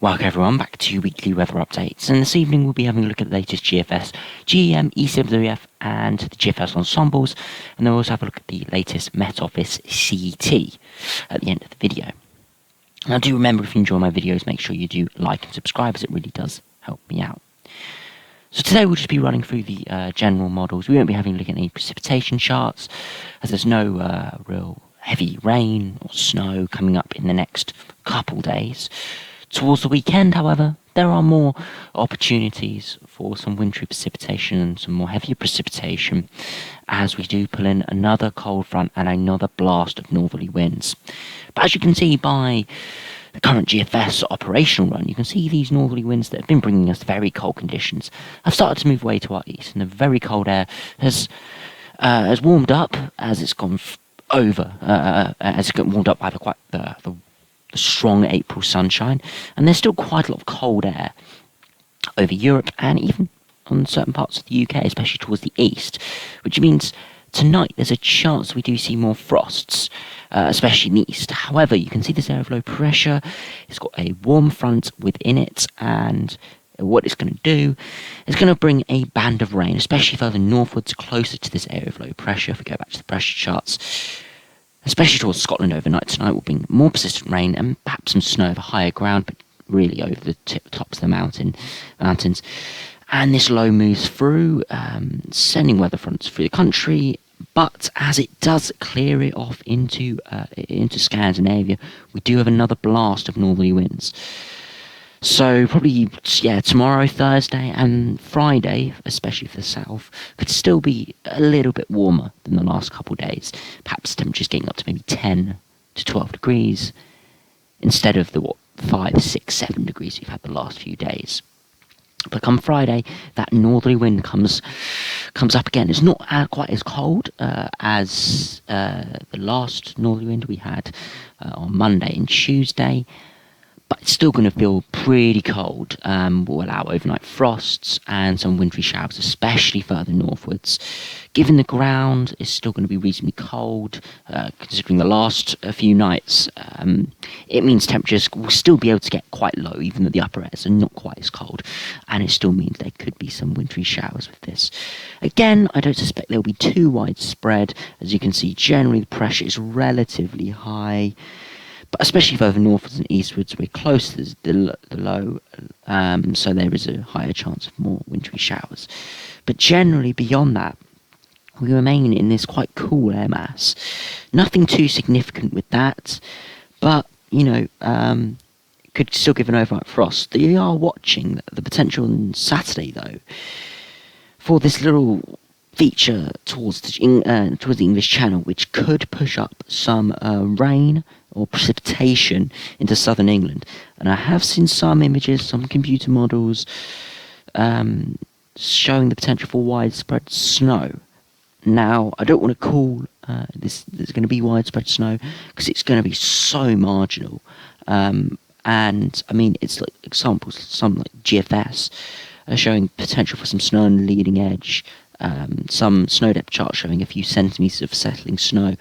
Welcome everyone back to weekly weather updates, and this evening we'll be having a look at the latest GFS, GEM, ECWF and the GFS ensembles, and then we'll also have a look at the latest Met Office CT at the end of the video. Now do remember, if you enjoy my videos, make sure you do like and subscribe, as it really does help me out. So today we'll just be running through the general models. We won't be having a look at any precipitation charts, as there's no real heavy rain or snow coming up in the next couple days. Towards the weekend, however, there are more opportunities for some wintry precipitation and some more heavier precipitation, as we do pull in another cold front and another blast of northerly winds. But as you can see by the current GFS operational run, you can see these northerly winds that have been bringing us very cold conditions have started to move away to our east, and the very cold air has warmed up as it's gone as it got warmed up by the strong April sunshine, and there's still quite a lot of cold air over Europe and even on certain parts of the UK, especially towards the east, which means tonight there's a chance we do see more frosts, especially in the east. However, you can see this area of low pressure. It's got a warm front within it, and what it's going to do is going to bring a band of rain, especially further northwards, closer to this area of low pressure. If we go back to the pressure charts, especially towards Scotland overnight tonight, will bring more persistent rain and perhaps some snow over higher ground, but really over the tops of the mountains. And this low moves through, sending weather fronts through the country. But as it does clear it off into Scandinavia, we do have another blast of northerly winds. So probably, tomorrow, Thursday and Friday, especially for the south, could still be a little bit warmer than the last couple of days. Perhaps temperatures getting up to maybe 10 to 12 degrees instead of the 5, 6, 7 degrees we've had the last few days. But come Friday, that northerly wind comes up again. It's not quite as cold as the last northerly wind we had on Monday and Tuesday, but it's still going to feel pretty cold. Will allow overnight frosts and some wintry showers, especially further northwards. Given the ground is still going to be reasonably cold, considering the last few nights, it means temperatures will still be able to get quite low, even though the upper airs are not quite as cold, and it still means there could be some wintry showers with this. Again, I don't suspect they'll be too widespread. As you can see, generally the pressure is relatively high, but especially further northwards and eastwards, we're close to the low, so there is a higher chance of more wintry showers. But generally, beyond that, we remain in this quite cool air mass. Nothing too significant with that, but, could still give an overnight frost. They are watching the potential on Saturday, though, for this little feature towards the English Channel, which could push up some rain or precipitation into southern England. And I have seen some images, some computer models, showing the potential for widespread snow. Now, I don't want to call this there's going to be widespread snow, because it's going to be so marginal. And I mean, it's like examples, some like GFS are showing potential for some snow on the leading edge. Some snow depth charts showing a few centimetres of settling snow.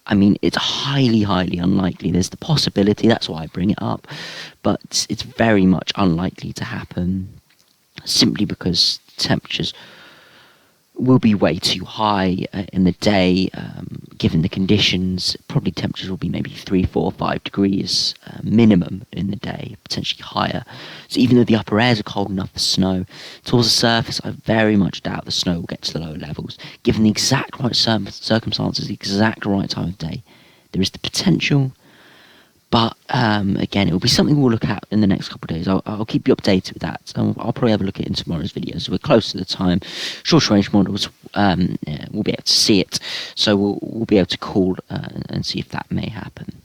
I mean, it's highly, highly unlikely. There's the possibility, that's why I bring it up, but it's very much unlikely to happen, simply because temperatures will be way too high in the day, given the conditions. Probably temperatures will be maybe 3, 4, 5 degrees minimum in the day, potentially higher. So even though the upper airs are cold enough for snow, towards the surface, I very much doubt the snow will get to the lower levels. Given the exact right circumstances, the exact right time of day, there is the potential. But again, it will be something we'll look at in the next couple of days. I'll keep you updated with that. I'll probably have a look at it in tomorrow's video. So we're close to the time. Short range models, we'll be able to see it. So we'll be able to call and see if that may happen.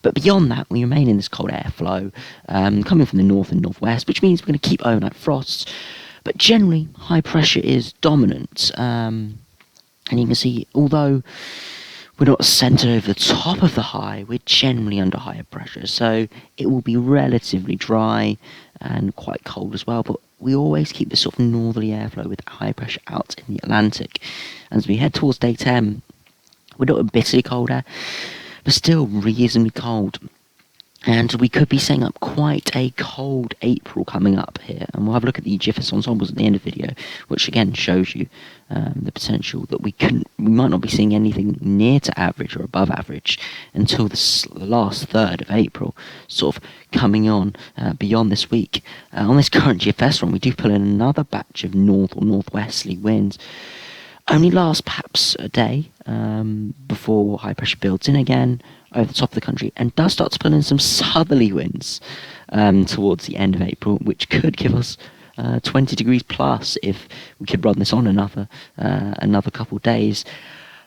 But beyond that, we remain in this cold airflow coming from the north and northwest, which means we're going to keep overnight frosts. But generally, high pressure is dominant. And you can see, although we're not centred over the top of the high, we're generally under higher pressure, so it will be relatively dry and quite cold as well, but we always keep this sort of northerly airflow with high pressure out in the Atlantic. As we head towards day 10, we're not a bitterly cold air, but still reasonably cold. And we could be setting up quite a cold April coming up here. And we'll have a look at the GFS ensembles at the end of the video, which again shows you the potential that we might not be seeing anything near to average or above average until the last third of April, sort of coming on beyond this week. On this current GFS run, we do pull in another batch of north or northwesterly winds. Only lasts perhaps a day before high pressure builds in again over the top of the country and does start to pull in some southerly winds towards the end of April, which could give us 20 degrees plus if we could run this on another couple of days.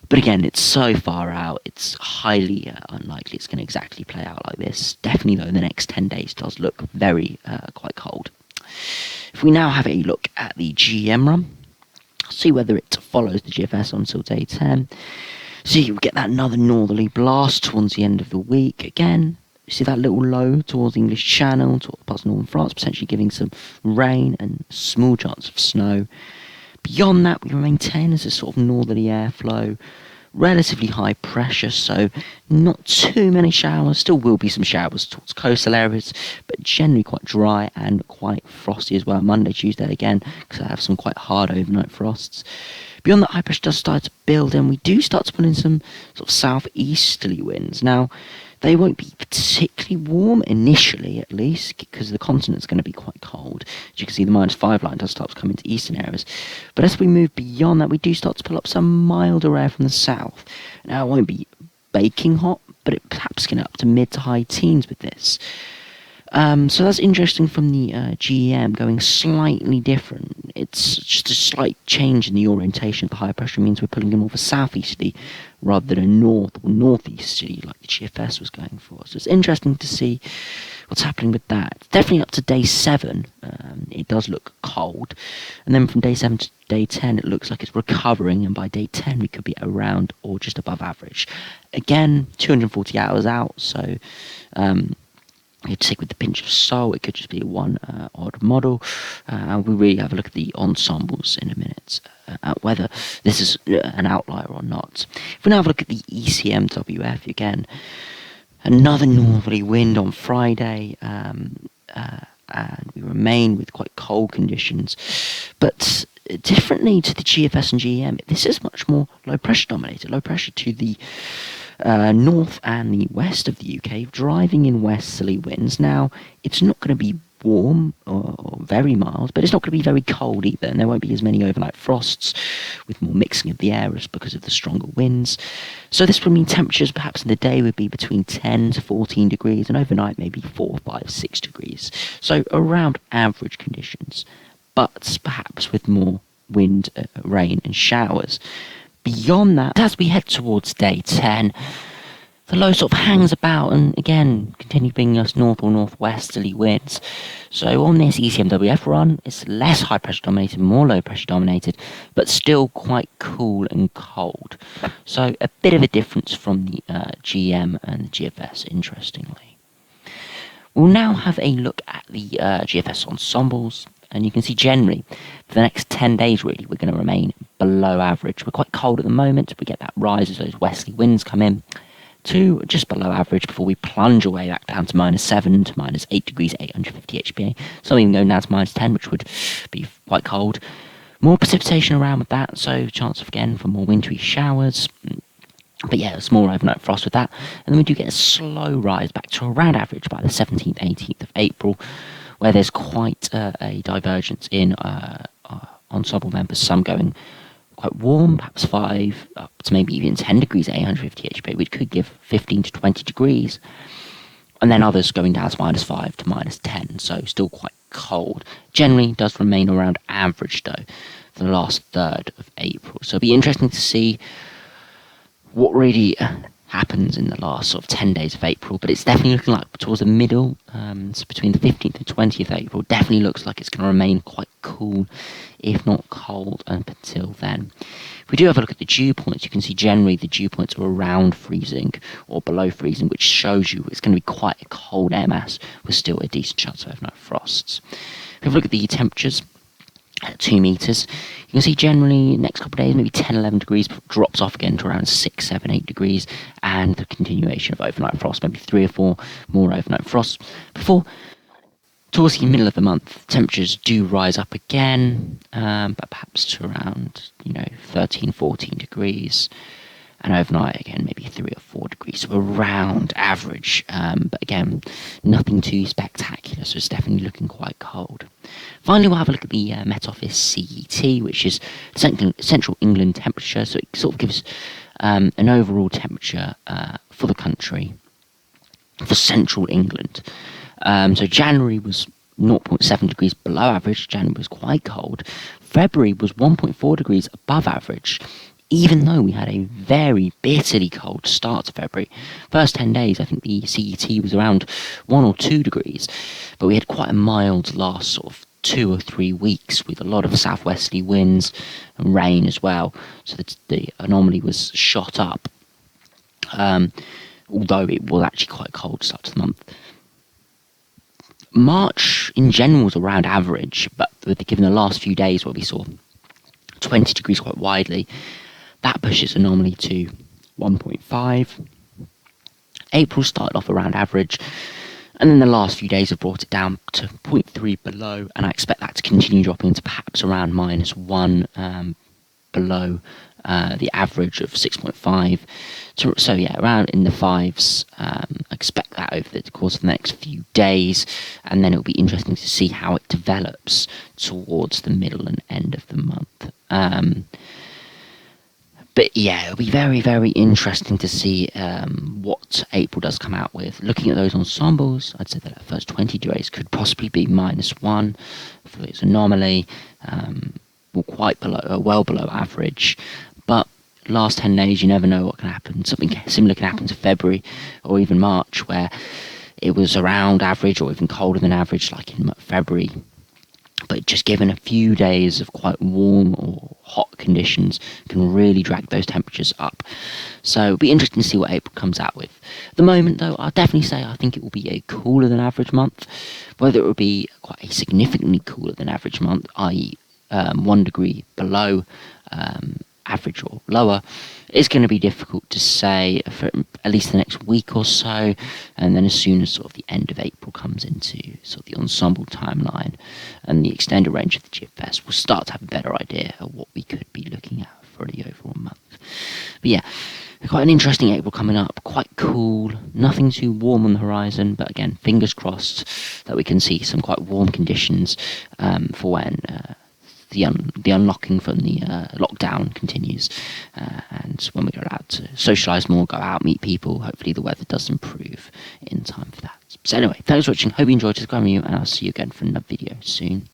But again, it's so far out, it's highly unlikely it's going to exactly play out like this. Definitely, though, the next 10 days does look very quite cold. If we now have a look at the GEM run, see whether it follows the GFS until day 10. So you get that another northerly blast towards the end of the week. Again, you see that little low towards the English Channel, towards parts of northern France, potentially giving some rain and small chance of snow. Beyond that, we maintain as a sort of northerly airflow, relatively high pressure, so not too many showers. Still will be some showers towards coastal areas, but generally quite dry and quite frosty as well. Monday, Tuesday again, because I have some quite hard overnight frosts. Beyond that, high pressure does start to build, and we do start to put in some sort of southeasterly winds. Now, they won't be particularly warm initially, at least, because the continent's going to be quite cold. As you can see, the -5 line does start to come into eastern areas. But as we move beyond that, we do start to pull up some milder air from the south. Now, it won't be baking hot, but it perhaps can get up to mid to high teens with this. So that's interesting from the GEM, going slightly different. It's just a slight change in the orientation of the high pressure means we're pulling in more of a southeasterly rather than a north or northeasterly like the GFS was going for. So it's interesting to see what's happening with that. Definitely up to day 7, it does look cold. And then from day 7 to day 10, it looks like it's recovering. And by day 10, we could be around or just above average. Again, 240 hours out, so you take with the pinch of salt. It could just be one odd model. We'll really have a look at the ensembles in a minute, at whether this is an outlier or not. If we now have a look at the ECMWF again, another northerly wind on Friday, and we remain with quite cold conditions. But differently to the GFS and GEM, this is much more low pressure dominated. Low pressure to the north and the west of the UK, driving in westerly winds. Now, it's not going to be warm or very mild, but it's not going to be very cold either, and there won't be as many overnight frosts with more mixing of the air because of the stronger winds. So this would mean temperatures perhaps in the day would be between 10 to 14 degrees, and overnight maybe 4, 5, 6 degrees. So around average conditions, but perhaps with more wind, rain and showers. Beyond that, as we head towards day 10, the low sort of hangs about and again continue bringing us north or northwesterly winds. So on this ECMWF run, it's less high pressure dominated, more low pressure dominated, but still quite cool and cold. So a bit of a difference from the GM and the GFS, interestingly. We'll now have a look at the GFS ensembles. And you can see generally, for the next 10 days really, we're going to remain below average. We're quite cold at the moment. We get that rise as those westerly winds come in to just below average before we plunge away back down to -7 to -8 degrees, 850 HPA. Some even go down to -10, which would be quite cold. More precipitation around with that, so chance of, again, for more wintry showers. But yeah, a small overnight frost with that. And then we do get a slow rise back to around average by the 17th, 18th of April, where there's quite a divergence in ensemble members, some going quite warm, perhaps 5 up to maybe even 10 degrees at 850 HPA, which could give 15 to 20 degrees, and then others going down to -5 to -10, so still quite cold. Generally does remain around average though for the last third of April, so it'll be interesting to see what really happens in the last sort of 10 days of April, but it's definitely looking like towards the middle, so between the 15th and 20th of April, definitely looks like it's going to remain quite cool, if not cold, up until then. If we do have a look at the dew points, you can see generally the dew points are around freezing or below freezing, which shows you it's going to be quite a cold air mass with still a decent chance of overnight frosts. If we have a look at the temperatures, at 2 metres. You can see generally next couple of days, maybe 10, 11 degrees, drops off again to around 6, 7, 8 degrees, and the continuation of overnight frost, maybe 3 or 4 more overnight frosts, before towards the middle of the month, temperatures do rise up again, but perhaps to around, 13, 14 degrees. And overnight, again, maybe 3 or 4 degrees, so around average. But again, nothing too spectacular, so it's definitely looking quite cold. Finally, we'll have a look at the Met Office CET, which is Central England temperature, so it sort of gives an overall temperature for the country, for Central England. So January was 0.7 degrees below average. January was quite cold. February was 1.4 degrees above average, even though we had a very bitterly cold start to February. First 10 days, I think the CET was around 1 or 2 degrees, but we had quite a mild last sort of 2 or 3 weeks with a lot of southwesterly winds and rain as well, so that the anomaly was shot up, although it was actually quite cold start to the month. March in general was around average, but given the last few days where we saw 20 degrees quite widely, that pushes anomaly to 1.5. April started off around average, and then the last few days have brought it down to 0.3 below, and I expect that to continue dropping to perhaps around -1 below the average of 6.5. So yeah, around in the 5s. I expect that over the course of the next few days, and then it'll be interesting to see how it develops towards the middle and end of the month. But yeah, it'll be very, very interesting to see what April does come out with. Looking at those ensembles, I'd say that the first 20 days could possibly be -1 for its anomaly, well below average. But last 10 days, you never know what can happen. Something similar can happen to February or even March, where it was around average or even colder than average, like in February. But just given a few days of quite warm or hot conditions can really drag those temperatures up. So it'll be interesting to see what April comes out with. At the moment, though, I'll definitely say I think it will be a cooler than average month. Whether it will be quite a significantly cooler than average month, i.e. 1 degree below average or lower, is going to be difficult to say for at least the next week or so, and then as soon as sort of the end of April comes into sort of the ensemble timeline and the extended range of the GFS, we'll start to have a better idea of what we could be looking at for the overall month. But yeah, quite an interesting April coming up, quite cool, nothing too warm on the horizon, but again, fingers crossed that we can see some quite warm conditions for when the unlocking from the lockdown continues, and when we go out to socialise more, go out, meet people, hopefully the weather does improve in time for that. So anyway, thanks for watching, hope you enjoyed, subscribe to me, and I'll see you again for another video soon.